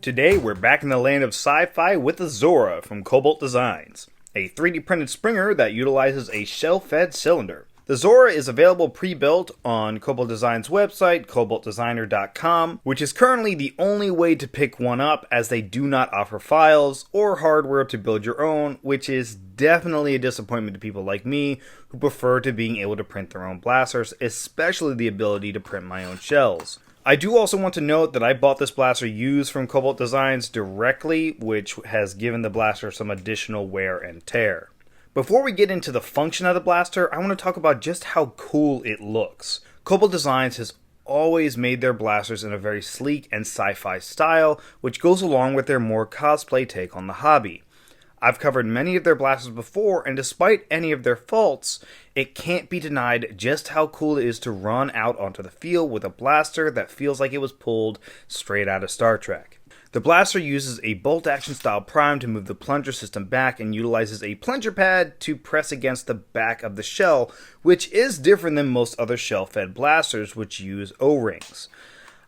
Today we're back in the land of sci-fi with the Zorah from Cobalt Designs, a 3D printed Springer that utilizes a shell-fed cylinder. The Zorah is available pre-built on Cobalt Designs' website, cobaltdesigner.com, which is currently the only way to pick one up as they do not offer files or hardware to build your own, which is definitely a disappointment to people like me who prefer to being able to print their own blasters, especially the ability to print my own shells. I do also want to note that I bought this blaster used from Cobalt Designs directly, which has given the blaster some additional wear and tear. Before we get into the function of the blaster, I want to talk about just how cool it looks. Cobalt Designs has always made their blasters in a very sleek and sci-fi style, which goes along with their more cosplay take on the hobby. I've covered many of their blasters before, and despite any of their faults, it can't be denied just how cool it is to run out onto the field with a blaster that feels like it was pulled straight out of Star Trek. The blaster uses a bolt-action style prime to move the plunger system back and utilizes a plunger pad to press against the back of the shell, which is different than most other shell-fed blasters which use O-rings.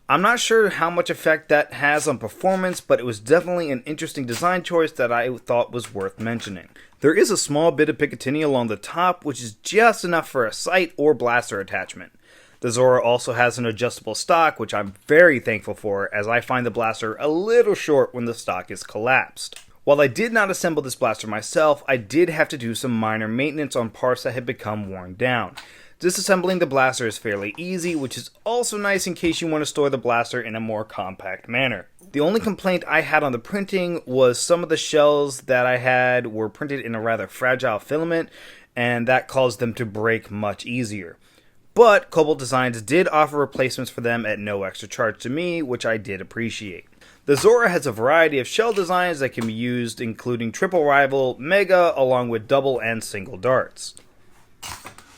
I'm not sure how much effect that has on performance, but it was definitely an interesting design choice that I thought was worth mentioning. There is a small bit of Picatinny along the top, which is just enough for a sight or blaster attachment. The Zorah also has an adjustable stock, which I'm very thankful for, as I find the blaster a little short when the stock is collapsed. While I did not assemble this blaster myself, I did have to do some minor maintenance on parts that had become worn down. Disassembling the blaster is fairly easy, which is also nice in case you want to store the blaster in a more compact manner. The only complaint I had on the printing was some of the shells that I had were printed in a rather fragile filament, and that caused them to break much easier. But Cobalt Designs did offer replacements for them at no extra charge to me, which I did appreciate. The Zorah has a variety of shell designs that can be used, including triple rival, mega, along with double and single darts.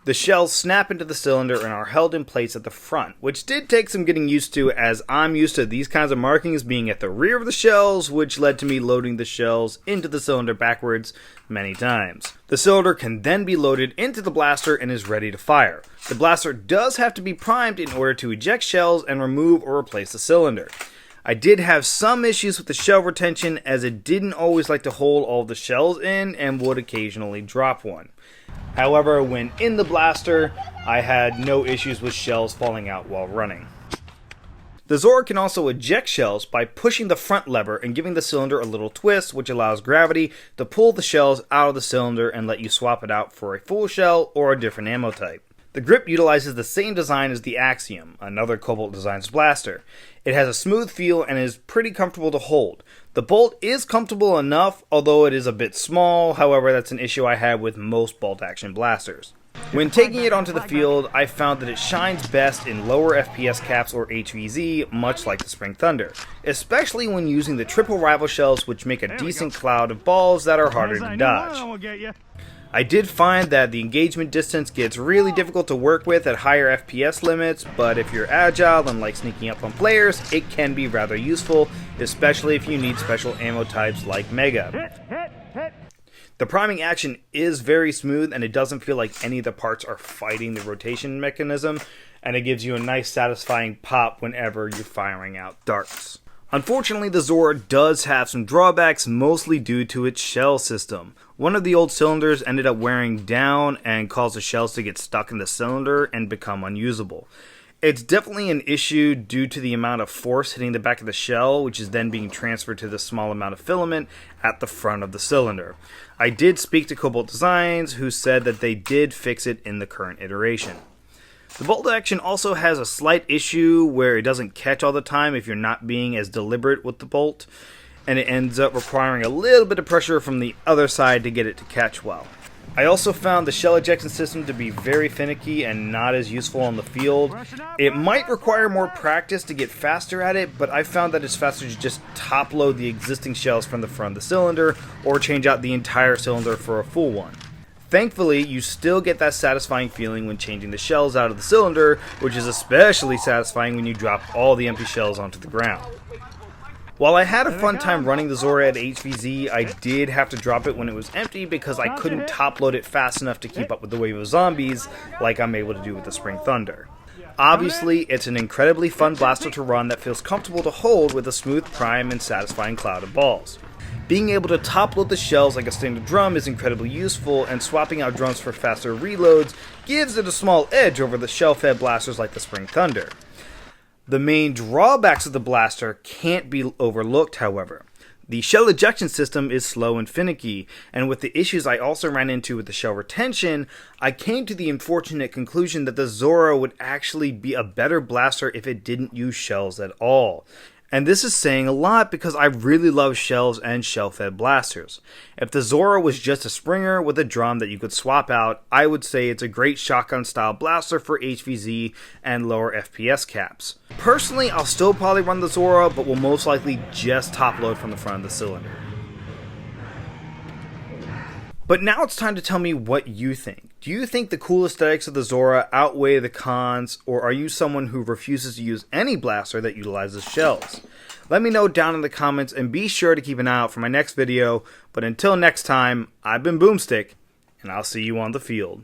The shells snap into the cylinder and are held in place at the front, which did take some getting used to, as I'm used to these kinds of markings being at the rear of the shells, which led to me loading the shells into the cylinder backwards many times. The cylinder can then be loaded into the blaster and is ready to fire. The blaster does have to be primed in order to eject shells and remove or replace the cylinder. I did have some issues with the shell retention, as it didn't always like to hold all the shells in and would occasionally drop one. However, when in the blaster, I had no issues with shells falling out while running. The Zorah can also eject shells by pushing the front lever and giving the cylinder a little twist, which allows gravity to pull the shells out of the cylinder and let you swap it out for a full shell or a different ammo type. The grip utilizes the same design as the Axiom, another Cobalt Designs blaster. It has a smooth feel and is pretty comfortable to hold. The bolt is comfortable enough, although it is a bit small. However, that's an issue I had with most bolt-action blasters. When taking it onto the field, I found that it shines best in lower FPS caps or HVZ, much like the Spring Thunder, especially when using the triple rival shells, which make a decent cloud of balls that are harder to dodge. I did find that the engagement distance gets really difficult to work with at higher FPS limits, but if you're agile and like sneaking up on players, it can be rather useful, especially if you need special ammo types like Mega. The priming action is very smooth, and it doesn't feel like any of the parts are fighting the rotation mechanism, and it gives you a nice satisfying pop whenever you're firing out darts. Unfortunately, the Zorah does have some drawbacks, mostly due to its shell system. One of the old cylinders ended up wearing down and caused the shells to get stuck in the cylinder and become unusable. It's definitely an issue due to the amount of force hitting the back of the shell, which is then being transferred to the small amount of filament at the front of the cylinder. I did speak to Cobalt Designs, who said that they did fix it in the current iteration. The bolt action also has a slight issue where it doesn't catch all the time if you're not being as deliberate with the bolt, and it ends up requiring a little bit of pressure from the other side to get it to catch well. I also found the shell ejection system to be very finicky and not as useful on the field. It might require more practice to get faster at it, but I found that it's faster to just top load the existing shells from the front of the cylinder or change out the entire cylinder for a full one. Thankfully, you still get that satisfying feeling when changing the shells out of the cylinder, which is especially satisfying when you drop all the empty shells onto the ground. While I had a fun time running the Zorah at HVZ, I did have to drop it when it was empty because I couldn't top load it fast enough to keep up with the wave of zombies like I'm able to do with the Spring Thunder. Obviously, it's an incredibly fun blaster to run that feels comfortable to hold with a smooth prime and satisfying cloud of balls. Being able to top-load the shells like a standard drum is incredibly useful, and swapping out drums for faster reloads gives it a small edge over the shell-fed blasters like the Spring Thunder. The main drawbacks of the blaster can't be overlooked, however. The shell ejection system is slow and finicky, and with the issues I also ran into with the shell retention, I came to the unfortunate conclusion that the Zorah would actually be a better blaster if it didn't use shells at all. And this is saying a lot because I really love shells and shell-fed blasters. If the Zorah was just a Springer with a drum that you could swap out, I would say it's a great shotgun-style blaster for HVZ and lower FPS caps. Personally, I'll still probably run the Zorah, but will most likely just top-load from the front of the cylinder. But now it's time to tell me what you think. Do you think the cool aesthetics of the Zorah outweigh the cons, or are you someone who refuses to use any blaster that utilizes shells? Let me know down in the comments, and be sure to keep an eye out for my next video. But until next time, I've been Boomstick, and I'll see you on the field.